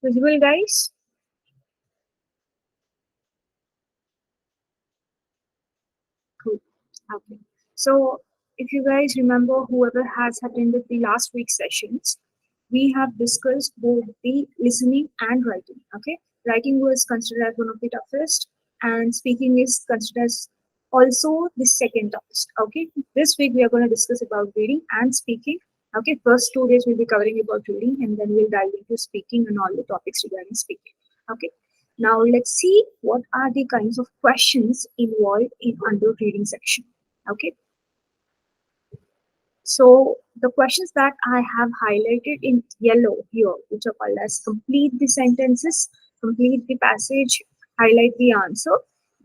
Visible, guys? Cool. Okay. So if you guys remember, whoever has attended the last week's sessions, we have discussed both the listening and writing. Okay. Writing was considered as one of the toughest, and speaking is considered as also the second toughest. Okay. This week we are going to discuss about reading and speaking. Okay. First 2 days we'll be covering about reading, and then we'll dive into speaking and all the topics regarding speaking. Okay. Now let's see what are the kinds of questions involved in under reading section. Okay. So the questions that I have highlighted in yellow here, which are called as complete the sentences, complete the passage, highlight the answer.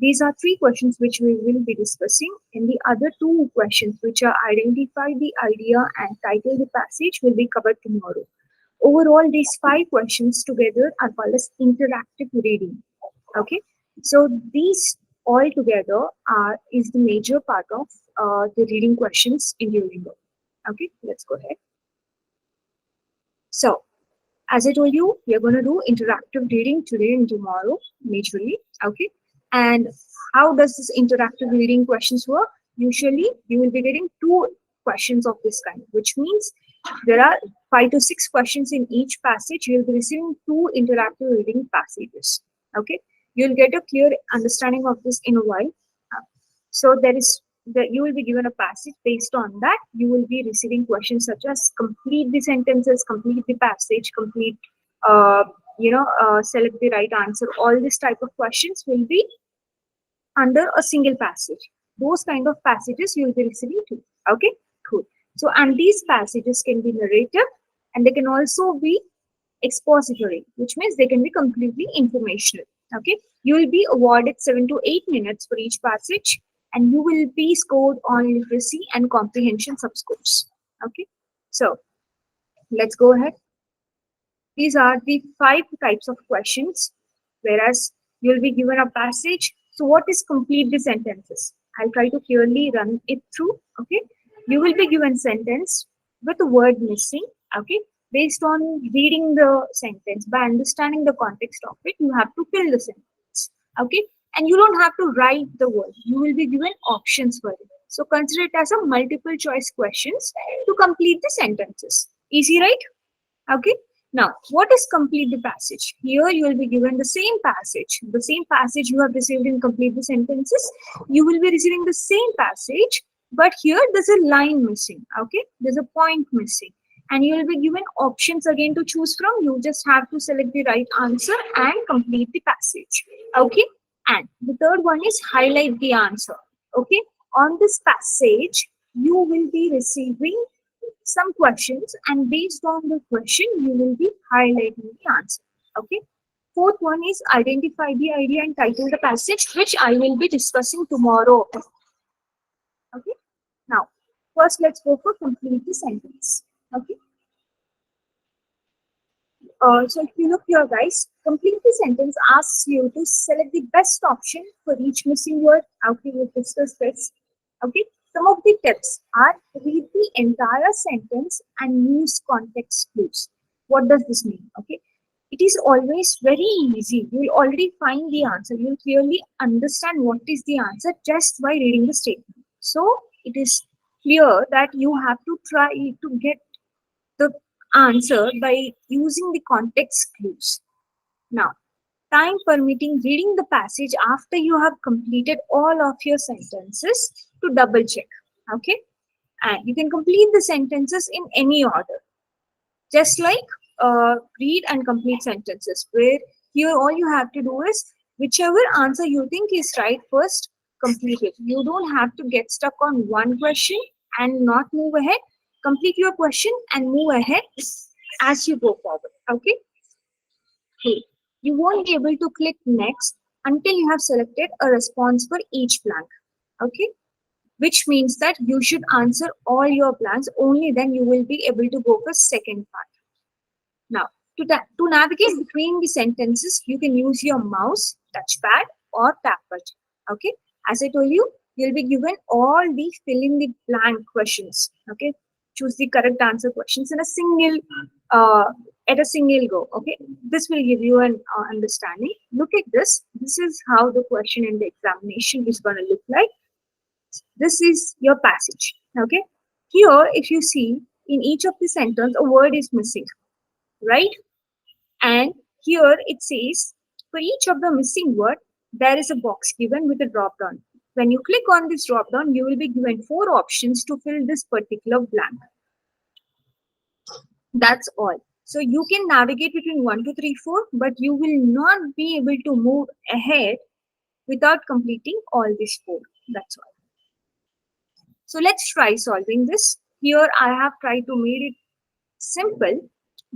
These are three questions which we will be discussing. And the other two questions, which are identify the idea and title the passage, will be covered tomorrow. Overall, these five questions together are called as interactive reading. Okay, so these all together are is the major part of the reading questions in Duolingo. Okay, let's go ahead. So, as I told you, we are going to do interactive reading today and tomorrow, majorly. Okay, and how does this interactive reading questions work? Usually, you will be getting two questions of this kind, which means there are 5 to 6 questions in each passage. You will be receiving two interactive reading passages. Okay, you'll get a clear understanding of this in a while. So there is that you will be given a passage. Based on that, you will be receiving questions such as complete the sentences, complete the passage, complete select the right answer. All this type of questions will be under a single passage. Those kind of passages you will be receiving too. Okay, cool. So and these passages can be narrative and they can also be expository, which means they can be completely informational. Okay, you will be awarded 7 to 8 minutes for each passage, and you will be scored on literacy and comprehension subscores. Okay, so let's go ahead. These are the 5 types of questions, whereas you'll be given a passage. So, what is complete the sentences? I'll try to clearly run it through. Okay, you will be given sentence with a word missing. Okay, based on reading the sentence, by understanding the context of it, you have to fill the sentence. Okay, and you don't have to write the word. You will be given options for it. So consider it as a multiple choice questions to complete the sentences. Easy, right? Okay. Now, what is complete the passage? Here you will be given the same passage you have received in complete the sentences. You will be receiving the same passage, but here there's a line missing. Okay, there's a point missing, and you will be given options again to choose from. You just have to select the right answer and complete the passage. Okay, and the third one is highlight the answer. Okay, on this passage, you will be receiving some questions, and based on the question you will be highlighting the answer. Okay, fourth one is identify the idea and title the passage, which I will be discussing tomorrow. Okay, now first let's go for complete the sentence. Okay, so if you look here, guys, complete the sentence asks you to select the best option for each missing word. Okay, we'll discuss this. Okay, some of the tips are read the entire sentence and use context clues. What does this mean? Okay, it is always very easy. You will already find the answer. You will clearly understand what is the answer just by reading the statement. So it is clear that you have to try to get the answer by using the context clues. Now, time permitting, reading the passage after you have completed all of your sentences to double check. Okay, and you can complete the sentences in any order, just like read and complete sentences, where here all you have to do is whichever answer you think is right, first complete it. You don't have to get stuck on one question and not move ahead. Complete your question and move ahead as you go forward. Okay, cool. You won't be able to click next until you have selected a response for each blank. Okay, which means that you should answer all your blanks, only then you will be able to go for second part. Now, to navigate between the sentences, you can use your mouse, touchpad, or tap button. Okay, as I told you, you'll be given all the fill in the blank questions. Okay, choose the correct answer questions in a single at a single go. Okay, this will give you an understanding. Look at this. This is how the question in the examination is going to look like. This is your passage. Okay, here if you see in each of the sentence a word is missing, right? And here it says for each of the missing word there is a box given with a drop down. When you click on this drop down, you will be given four options to fill this particular blank. That's all. So you can navigate between 1, 2, 3, 4, but you will not be able to move ahead without completing all these four. That's all. So let's try solving this. Here I have tried to make it simple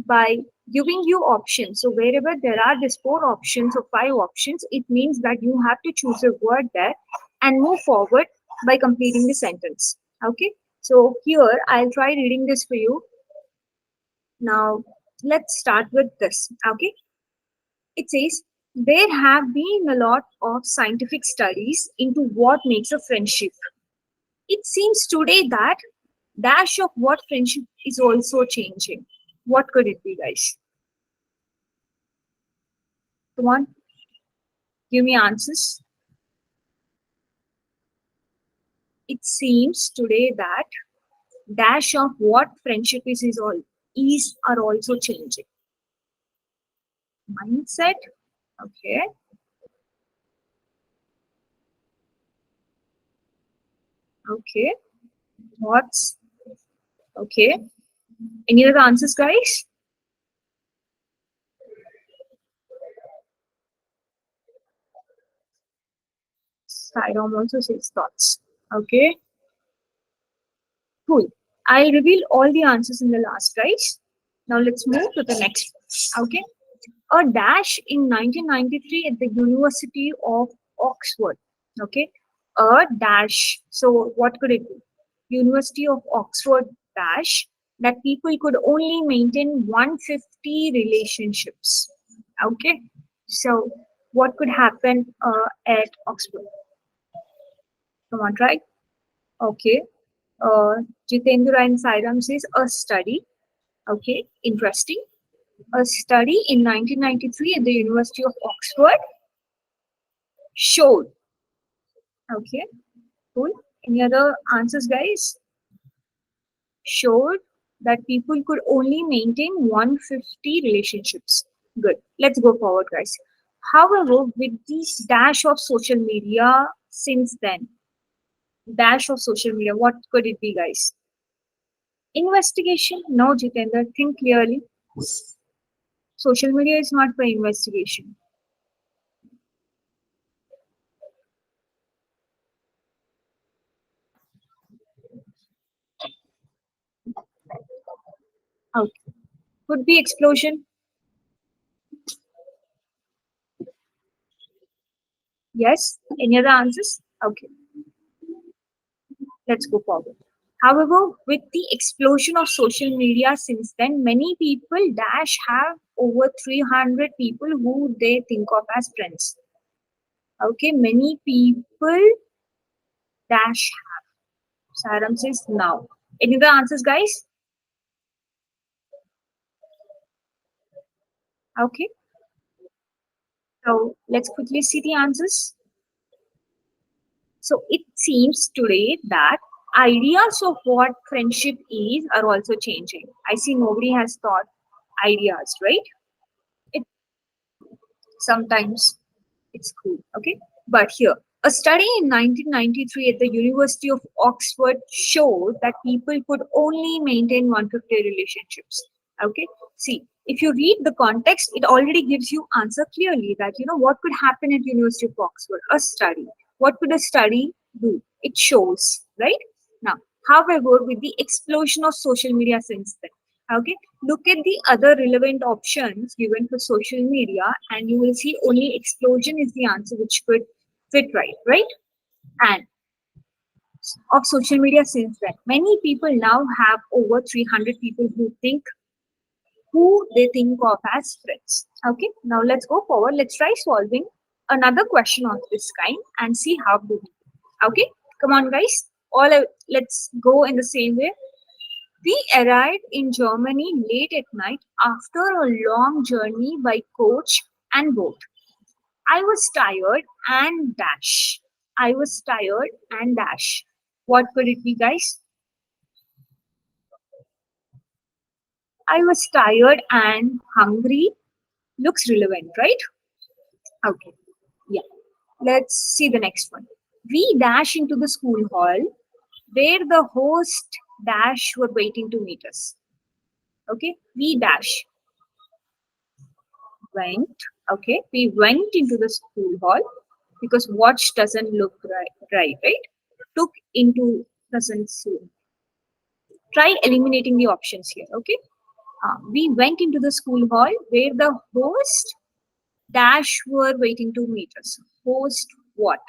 by giving you options. So wherever there are these four options or five options, it means that you have to choose a word there and move forward by completing the sentence. Okay. So here I'll try reading this for you. Now let's start with this. Okay. It says there have been a lot of scientific studies into what makes a friendship. It seems today that dash of what friendship is also changing. What could it be, guys? Come on, give me answers. It seems today that dash of what friendship is all is are also changing. Mindset. Okay. Okay. What's okay? Any other answers, guys? Sirom also says thoughts. Okay. Cool. I reveal all the answers in the last, guys. Now let's move to the next. Okay. A dash in 1993 at the University of Oxford. Okay. A dash. So what could it be? University of Oxford dash that people could only maintain 150 relationships. Okay. So what could happen at Oxford? Come on, right? Okay. Uh, Jitendra and Sairam says a study. Okay, interesting. A study in 1993 at the University of Oxford showed. Okay, cool. Any other answers, guys? Showed that people could only maintain 150 relationships. Good. Let's go forward, guys. However, with this dash of social media since then, dash of social media, what could it be, guys? Investigation? No, Jitendra, think clearly. Social media is not for investigation. Okay. Could be explosion. Yes. Any other answers? Okay. Let's go forward. However, with the explosion of social media since then, many people dash have over 300 people who they think of as friends. Okay, many people dash have. Saram says now. Any other answers, guys? Okay, so let's quickly see the answers. So it seems today that ideas of what friendship is are also changing. I see nobody has thought ideas, right? It sometimes it's cool, okay? But here, a study in 1993 at the University of Oxford showed that people could only maintain 150 relationships. Okay, see, if you read the context, it already gives you answer clearly that you know what could happen at University of Oxford. A study. What could a study do? It shows, right? Now, however, with the explosion of social media since then, okay, look at the other relevant options given for social media, and you will see only explosion is the answer which could fit right? And of social media since then, many people now have over 300 people who they think of as friends. Okay, now let's go forward. Let's try solving another question of this kind and see how do we do. Okay, come on, guys. Let's go in the same way. We arrived in Germany late at night after a long journey by coach and boat. I was tired and dash. I was tired and dash. What could it be, guys? I was tired and hungry. Looks relevant, right? Okay. Yeah. Let's see the next one. We dash into the school hall where the host dash were waiting to meet us. Okay. We dash went. Okay. We went into the school hall because watch doesn't look right? Took into doesn't seem. Try eliminating the options here. Okay. We went into the school hall where the host dash were waiting to meet us. Host what?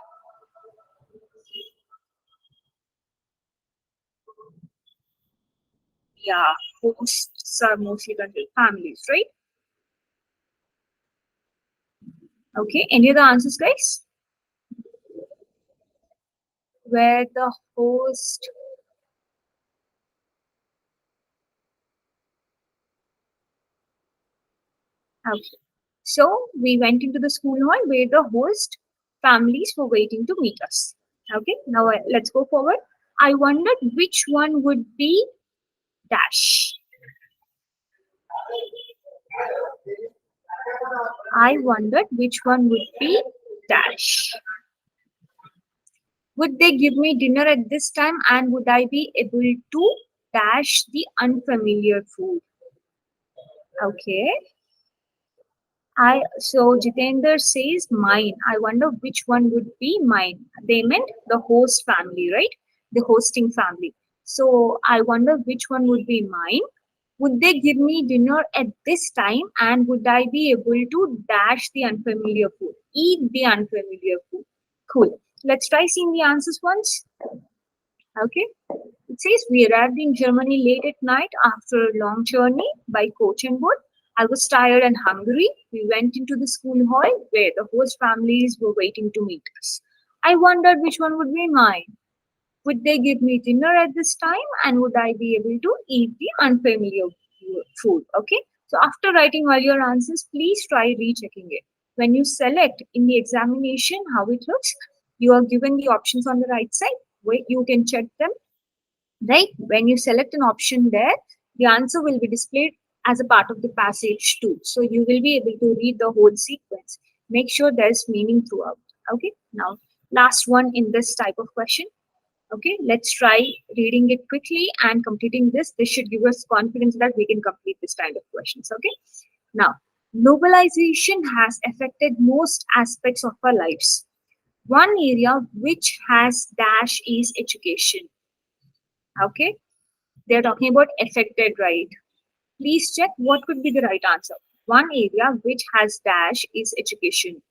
Yeah, hosts are mostly considered families, right? Okay, any other answers, guys? Where the host. Okay, so we went into the school hall where the host families were waiting to meet us. Okay, now let's go forward. I wondered which one would be dash. I wondered which one would be dash. Would they give me dinner at this time and would I be able to dash the unfamiliar food? Okay. I so Jitendra says mine. I wonder which one would be mine. They meant the host family, right? The hosting family. So I wonder which one would be mine. Would they give me dinner at this time and would I be able to dash the unfamiliar food? Eat the unfamiliar food. Cool. Let's try seeing the answers once. Okay. It says we arrived in Germany late at night after a long journey by coach and boat. I was tired and hungry. We went into the school hall where the host families were waiting to meet us. I wondered which one would be mine. Would they give me dinner at this time and would I be able to eat the unfamiliar food? Okay. So after writing all your answers, please try rechecking it. When you select in the examination how it looks, you are given the options on the right side where you can check them, right? When you select an option there, the answer will be displayed as a part of the passage too. So you will be able to read the whole sequence. Make sure there's meaning throughout. Okay. Now, last one in this type of question. Okay. Let's try reading it quickly and completing this. This should give us confidence that we can complete this kind of questions. Okay. Now, globalization has affected most aspects of our lives. One area which has dash is education. Okay. They're talking about affected, right? Please check what could be the right answer. One area which has dash is education.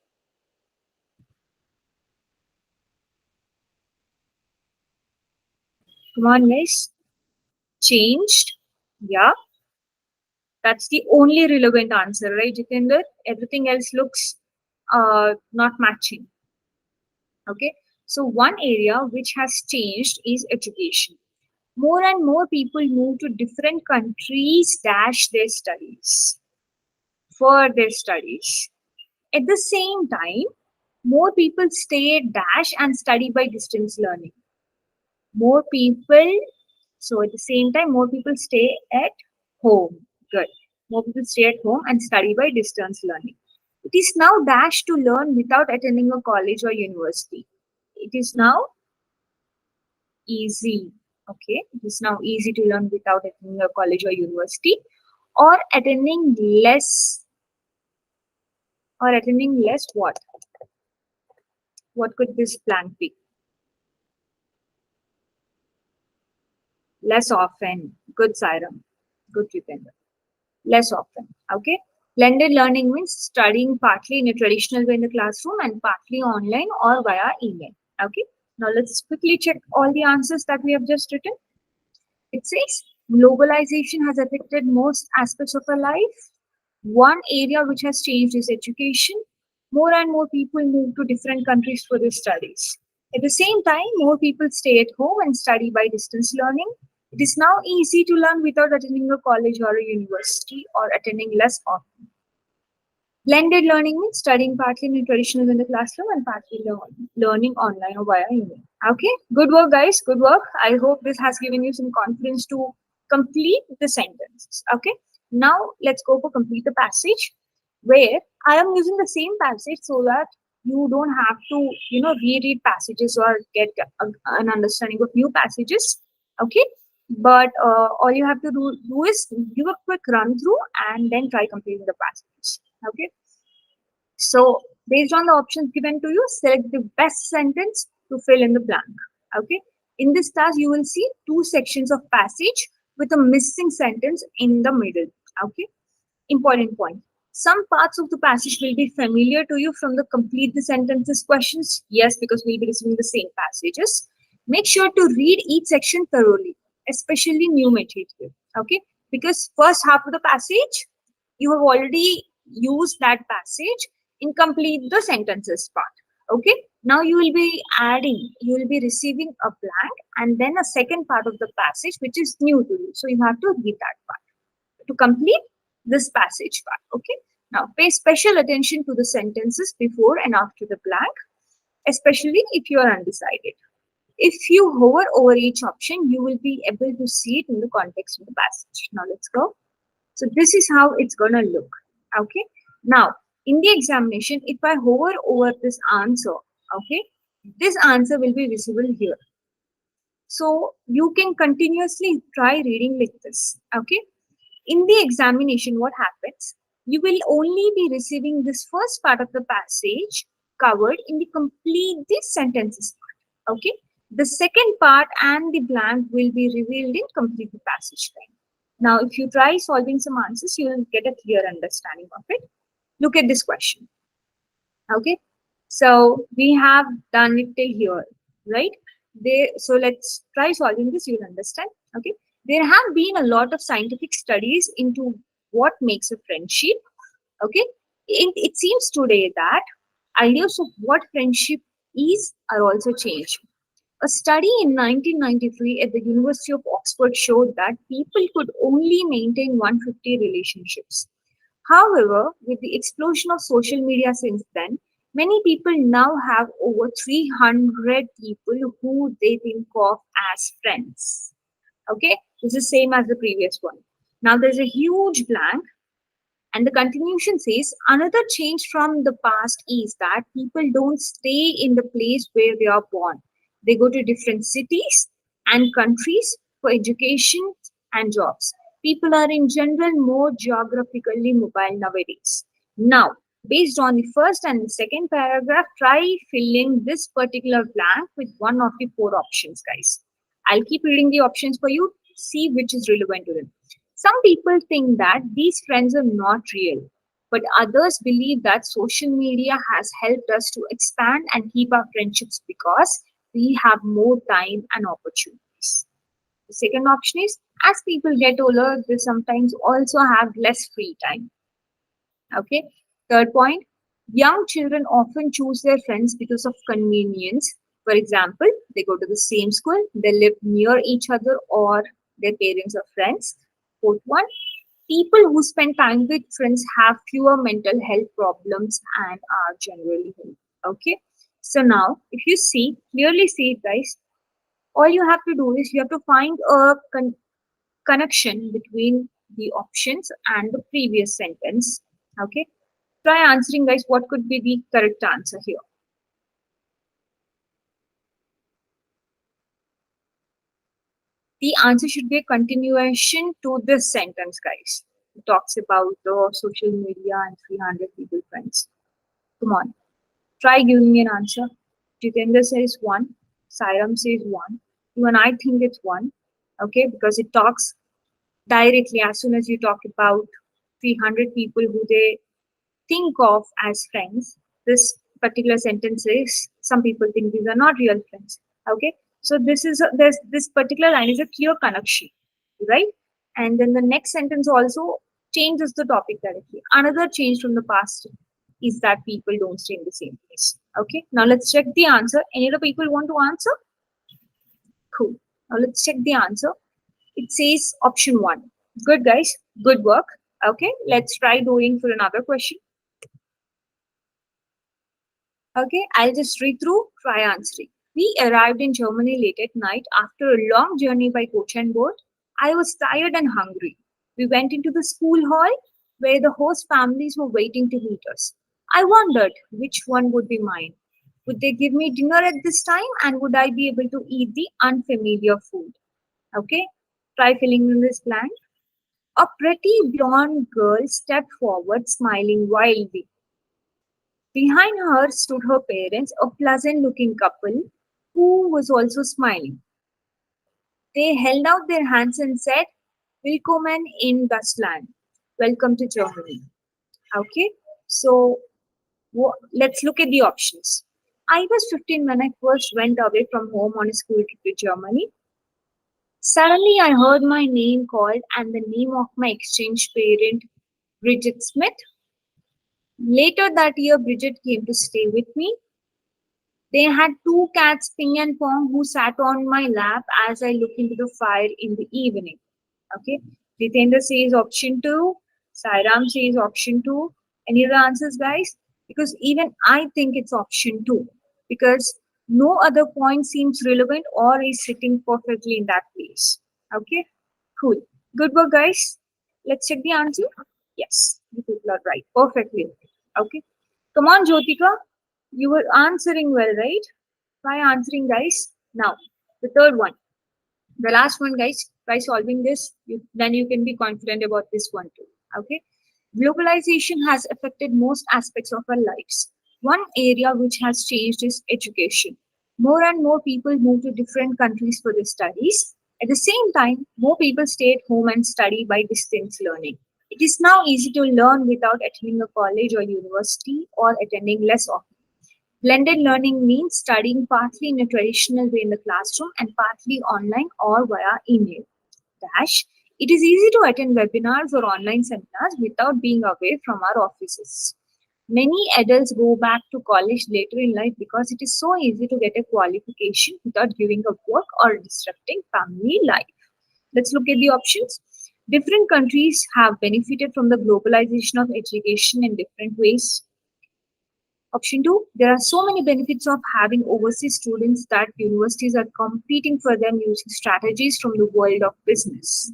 Come on, guys. Changed. Yeah, that's the only relevant answer, right, Jitendra? Everything else looks not matching. Okay. So one area which has changed is education. More and more people move to different countries dash their studies for their studies. At the same time, more people stay dash and study by distance learning. More people, so at the same time, more people stay at home. Good. More people stay at home and study by distance learning. It is now dash to learn without attending a college or university. It is now easy. Okay. It is now easy to learn without attending a college or university or attending less what? What could this blank be? Less often. Good, Sairam. Good, Jitendra. Less often. Okay. Blended learning means studying partly in a traditional way in the classroom and partly online or via email. Okay. Now let's quickly check all the answers that we have just written. It says globalization has affected most aspects of our life. One area which has changed is education. More and more people move to different countries for their studies. At the same time, more people stay at home and study by distance learning. It is now easy to learn without attending a college or a university or attending less often. Blended learning means studying partly in a traditional in the classroom and partly learning online or via email. Okay, good work, guys. Good work. I hope this has given you some confidence to complete the sentences. Okay, now let's go for complete the passage, where I am using the same passage so that you don't have to, reread passages or get an understanding of new passages. Okay, but all you have to do is give a quick run through and then try completing the passage. Okay, so based on the options given to you, select the best sentence to fill in the blank. Okay. In this task, you will see two sections of passage with a missing sentence in the middle. Okay. Important point. Some parts of the passage will be familiar to you from the complete the sentences questions. Yes, because we'll be receiving the same passages. Make sure to read each section thoroughly, especially new material. Okay. Because first half of the passage, you have already used that passage in complete the sentences part. Okay, now you will be receiving a blank and then a second part of the passage which is new to you, so you have to read that part to complete this passage part. Okay, now pay special attention to the sentences before and after the blank, especially if you are undecided. If you hover over each option, you will be able to see it in the context of the passage. Now let's go. So this is how it's gonna look. Okay. Now in the examination, if I hover over this answer, okay, this answer will be visible here. So you can continuously try reading like this. Okay. In the examination, what happens? You will only be receiving this first part of the passage covered in the complete these sentences part. Okay. The second part and the blank will be revealed in complete the passage time. Now, if you try solving some answers, you will get a clear understanding of it. Look at this question. Okay. So we have done it till here, right? So let's try solving this, you'll understand. Okay. There have been a lot of scientific studies into what makes a friendship. Okay. It seems today that ideas of what friendship is are also changed. A study in 1993 at the University of Oxford showed that people could only maintain 150 relationships. However, with the explosion of social media since then, many people now have over 300 people who they think of as friends. Okay, this is same as the previous one. Now there's a huge blank, and the continuation says another change from the past is that people don't stay in the place where they are born. They go to different cities and countries for education and jobs. People are in general more geographically mobile nowadays. Now, based on the first and the second paragraph, try filling this particular blank with one of the four options, guys. I'll keep reading the options for you, see which is relevant to them. Some people think that these friends are not real, but others believe that social media has helped us to expand and keep our friendships because we have more time and opportunities. The second option is as people get older, they sometimes also have less free time. Okay. Third point, young children often choose their friends because of convenience. For example, they go to the same school, they live near each other, or their parents are friends. Fourth one, people who spend time with friends have fewer mental health problems and are generally healthy. Okay. So now, if you clearly see it, guys, all you have to do is you have to find a connection between the options and the previous sentence. Okay. Try answering, guys, what could be the correct answer here. The answer should be a continuation to this sentence, guys. It talks about the social media and 300 people friends. Come on. Try giving me an answer. Jitendra says one. Sairam says one. Even I think it's one. Okay, because it talks directly as soon as you talk about 300 people who they think of as friends. This particular sentence is some people think these are not real friends. Okay, so there's this particular line is a clear connection, right? And then the next sentence also changes the topic directly. Another change from the past is that people don't stay in the same place. Okay, now let's check the answer. Any other people want to answer? Cool. Now let's check the answer. It says option 1. Good, guys. Good work. Okay, let's try doing for another question. Okay, I'll just read through, try answering. We arrived in Germany late at night after a long journey by coach and boat. I was tired and hungry. We went into the school hall where the host families were waiting to meet us. I wondered which one would be mine. Would they give me dinner at this time and would I be able to eat the unfamiliar food? Okay, try filling in this blank. A pretty blonde girl stepped forward, smiling wildly. Behind her stood her parents, a pleasant looking couple who was also smiling. They held out their hands and said, Willkommen in das Land. Welcome to Germany. Okay, so let's look at the options. I was 15 when I first went away from home on a school trip to Germany. Suddenly, I heard my name called and the name of my exchange parent, Bridget Smith. Later that year, Bridget came to stay with me. They had two cats, Ping and Pong, who sat on my lap as I looked into the fire in the evening. Okay. Jitendra says option two. Sairam says option two. Any other answers, guys? Because even I think it's option two. Because no other point seems relevant or is sitting perfectly in that place. Okay. Cool. Good work, guys. Let's check the answer. Yes, you people are right. Perfectly. Okay. Come on, Jyotika. You were answering well, right? Try answering, guys. Now, the third one. The last one, guys. By solving this, then you can be confident about this one too. Okay. Globalization has affected most aspects of our lives. One area which has changed is education. More and more people move to different countries for their studies. At the same time, more people stay at home and study by distance learning. It is now easy to learn without attending a college or university or attending less often. Blended learning means studying partly in a traditional way in the classroom and partly online or via email. Dash. It is easy to attend webinars or online seminars without being away from our offices. Many adults go back to college later in life because it is so easy to get a qualification without giving up work or disrupting family life. Let's look at the options. Different countries have benefited from the globalization of education in different ways. Option two, there are so many benefits of having overseas students that universities are competing for them using strategies from the world of business.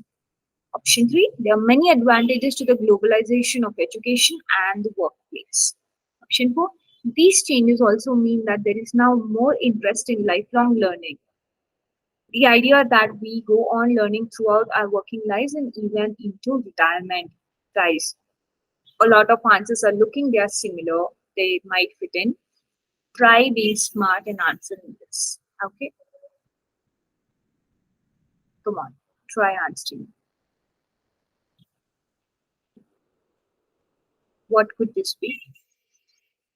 Option three, there are many advantages to the globalization of education and the workplace. Option four, these changes also mean that there is now more interest in lifelong learning. The idea that we go on learning throughout our working lives and even into retirement. Guys, a lot of answers are looking, they are similar, they might fit in. Try being smart and answering this. Okay, come on, try answering. What could this be?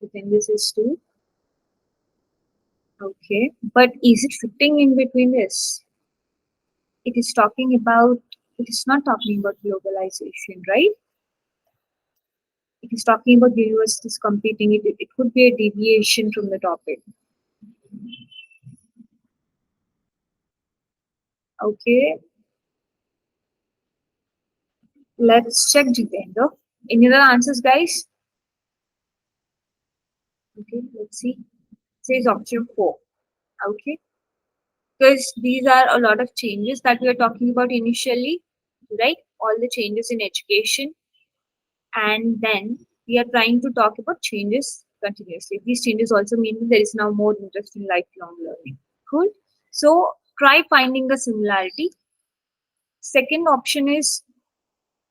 You think this is two? Okay, but is it fitting in between this? It is talking about, it is not talking about globalization, right? It is talking about universities competing. It could be a deviation from the topic. Okay, let's check Jitendra. Any other answers, guys? Okay, let's see. It says option four. Okay, because these are a lot of changes that we are talking about initially, right? All the changes in education, and then we are trying to talk about changes continuously. These changes also mean that there is now more interest in lifelong learning. Cool. So try finding the similarity. Second option is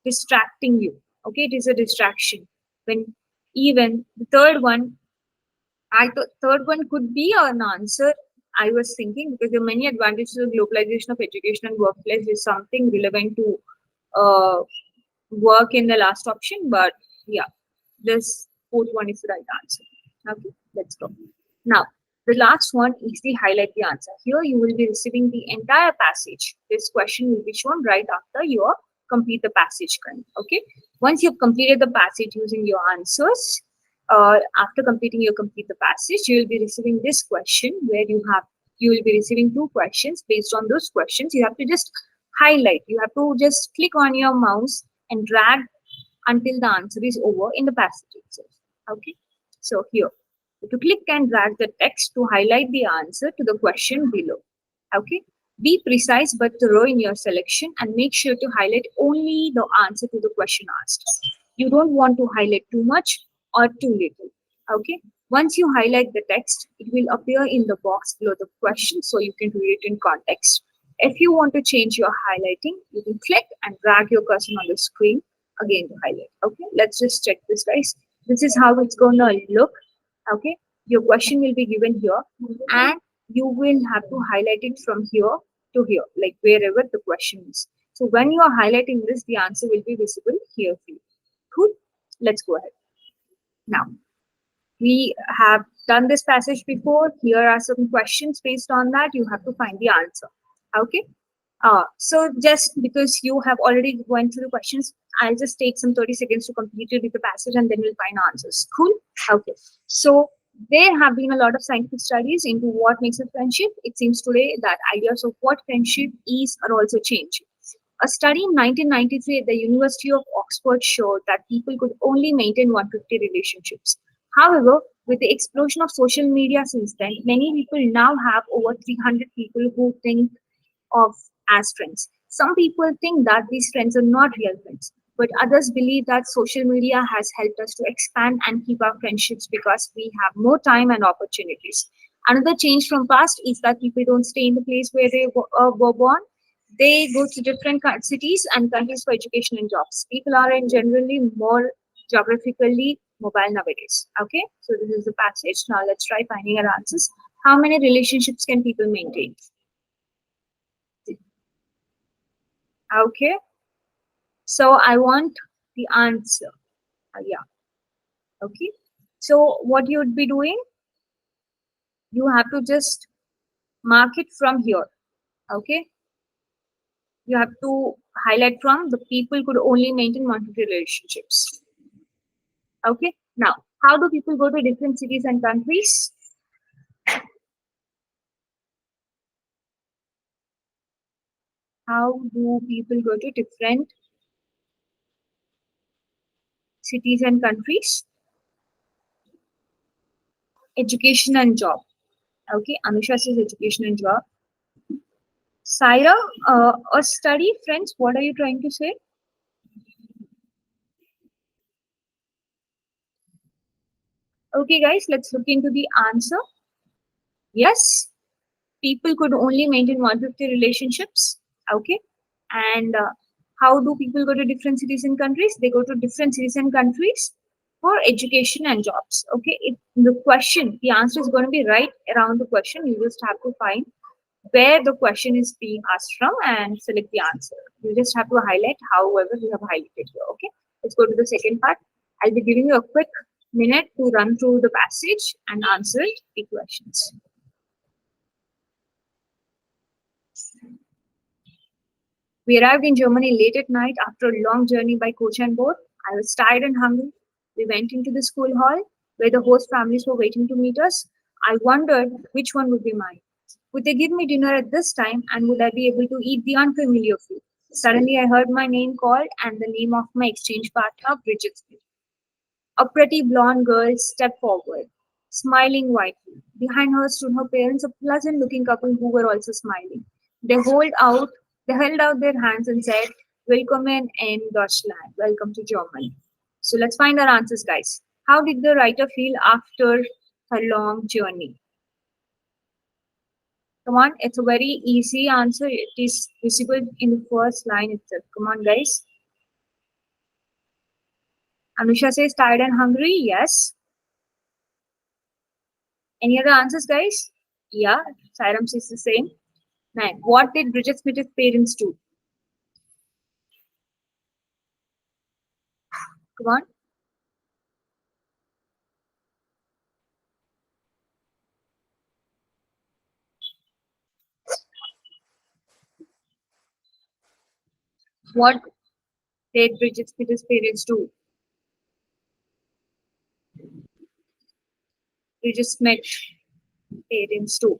distracting you. Okay, it is a distraction. When even the third one, third one could be an answer. I was thinking because there are many advantages of globalization of education and workplace is something relevant to uh, work in the last option, but yeah, this fourth one is the right answer. Okay, let's go. Now, the last one is the highlight the answer. Here you will be receiving the entire passage. This question will be shown right after you complete the passage. Okay, once you've completed the passage using your answers, after completing your complete the passage, you will be receiving this question where you will be receiving two questions. Based on those questions, you have to just highlight. You have to just click on your mouse and drag until the answer is over in the passage itself. Okay. So here, to click and drag the text to highlight the answer to the question below. Okay. Be precise but thorough in your selection and make sure to highlight only the answer to the question asked. You don't want to highlight too much or too little. Okay. Once you highlight the text, it will appear in the box below the question so you can read it in context. If you want to change your highlighting, you can click and drag your cursor on the screen again to highlight. Okay, let's just check this, guys. This is how it's gonna look. Okay, your question will be given here, and you will have to highlight it from here to here, like wherever the question is. So when you are highlighting this, the answer will be visible here for you. Cool. Let's go ahead. Now, we have done this passage before. Here are some questions based on that. You have to find the answer. Okay. So just because you have already went through the questions, I'll just take some 30 seconds to complete it with the passage and then we'll find answers. Cool? Okay. So there have been a lot of scientific studies into what makes a friendship. It seems today that ideas of what friendship is are also changing. A study in 1993 at the University of Oxford showed that people could only maintain 150 relationships. However, with the explosion of social media since then, many people now have over 300 people who think of as friends. Some people think that these friends are not real friends, but others believe that social media has helped us to expand and keep our friendships because we have more time and opportunities. Another change from past is that people don't stay in the place where they were born. They go to different cities and countries for education and jobs. People are in generally more geographically mobile nowadays. Okay, so this is the passage. Now let's try finding our answers. How many relationships can people maintain? Okay, so I want the answer. Yeah, okay. So what you would be doing, you have to just mark it from here. Okay, you have to highlight from the people could only maintain one relationships. Okay, now how do people go to different cities and countries? How do people go to different cities and countries? Education and job. Okay, Anusha says education and job. Saira, a study, friends. What are you trying to say? Okay, guys, let's look into the answer. Yes, people could only maintain 150 relationships. Okay, and how do people go to different cities and countries? They go to different cities and countries for education and jobs. Okay, the question, the answer is going to be right around the question. You just have to find where the question is being asked from and select the answer. You just have to highlight however you have highlighted here. Okay, let's go to the second part. I'll be giving you a quick minute to run through the passage and answer the questions. We arrived in Germany late at night after a long journey by coach and boat. I was tired and hungry. We went into the school hall where the host families were waiting to meet us. I wondered which one would be mine. Would they give me dinner at this time and would I be able to eat the unfamiliar food? Suddenly, I heard my name called and the name of my exchange partner, Bridget Smith. A pretty blonde girl stepped forward, smiling widely. Behind her stood her parents, a pleasant looking couple who were also smiling. They hold out they held out their hands and said, Willkommen in Deutschland. Welcome to Germany. So let's find our answers, guys. How did the writer feel after her long journey? Come on, it's a very easy answer. It is visible in the first line itself. Come on, guys. Anusha says tired and hungry. Yes. Any other answers, guys? Yeah. Sairam says the same. Nine. What did Bridget Smith's parents do? Come on. What did Bridget Smith's parents do? Bridget Smith's parents do.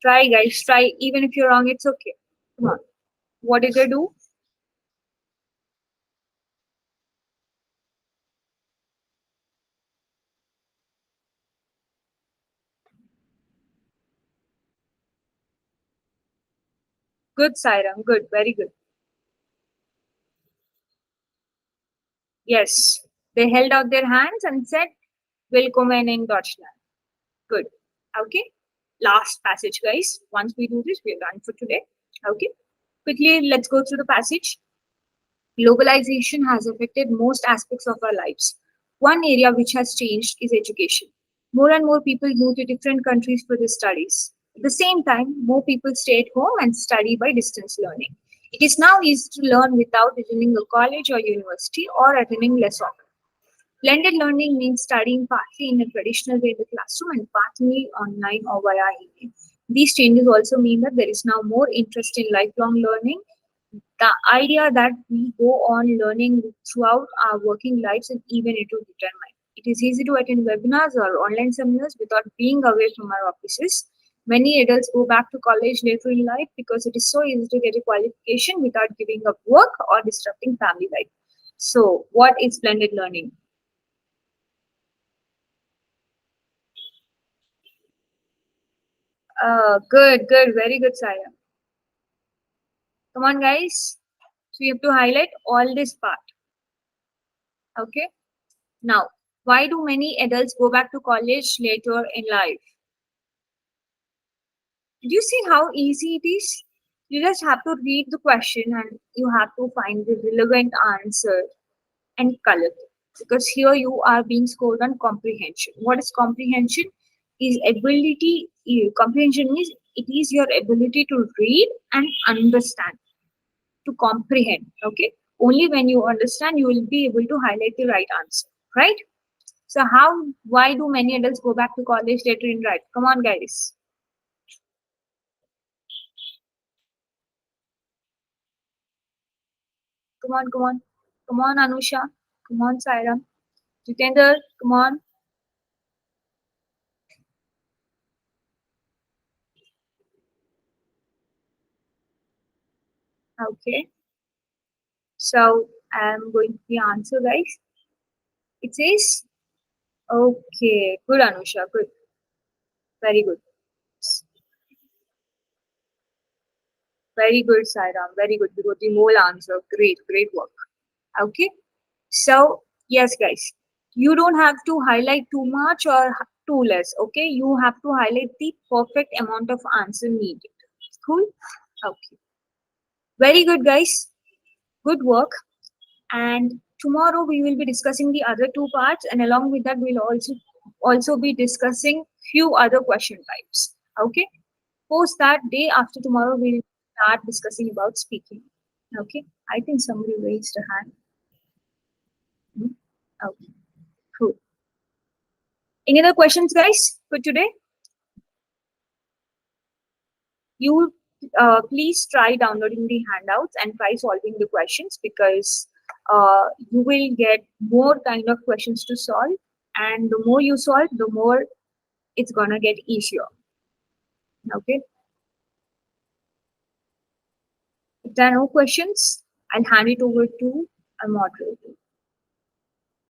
Try, guys. Try. Even if you're wrong, it's okay. Come on. What did they do? Good, Sairam. Good. Very good. Yes. They held out their hands and said, Willkommen in Deutschland. Good. Okay. Last passage, guys. Once we do this, we're done for today. Okay. Quickly, let's go through the passage. Globalization has affected most aspects of our lives. One area which has changed is education. More and more people move to different countries for their studies. At the same time, more people stay at home and study by distance learning. It is now easy to learn without attending a college or university or attending less often. Blended learning means studying partly in a traditional way in the classroom and partly online or via email. These changes also mean that there is now more interest in lifelong learning. The idea that we go on learning throughout our working lives and even into retirement. It is easy to attend webinars or online seminars without being away from our offices. Many adults go back to college later in life because it is so easy to get a qualification without giving up work or disrupting family life. So, what is blended learning? Good, good, very good, Saya. Come on, guys. So, you have to highlight all this part. Okay. Now, why do many adults go back to college later in life? Did you see how easy it is? You just have to read the question and you have to find the relevant answer and color it. Because here you are being scored on comprehension. What is comprehension? Is ability. Comprehension means it is your ability to read and understand, to comprehend. Okay. Only when you understand, you will be able to highlight the right answer. Right? So how? Why do many adults go back to college later in life? Come on, guys. Come on, come on. Come on, Anusha. Come on, Saira. Jitendra, come on. Okay. So I'm going to the answer, guys. It says, okay, good, Anusha. Good. Very good. Very good, Saira. Very good. You got the whole answer. Great, great work. Okay. So, yes, guys. You don't have to highlight too much or too less. Okay. You have to highlight the perfect amount of answer needed. Cool. Okay. Very good, guys. Good work. And tomorrow we will be discussing the other two parts, and along with that, we'll also be discussing few other question types. Okay. Post that, day after tomorrow, we'll start discussing about speaking. Okay. I think somebody raised a hand. Hmm. Okay. Cool. Any other questions, guys, for today? You please try downloading the handouts and try solving the questions, because you will get more kind of questions to solve, and the more you solve, the more it's gonna get easier. Okay. If there are no questions, I'll hand it over to a moderator.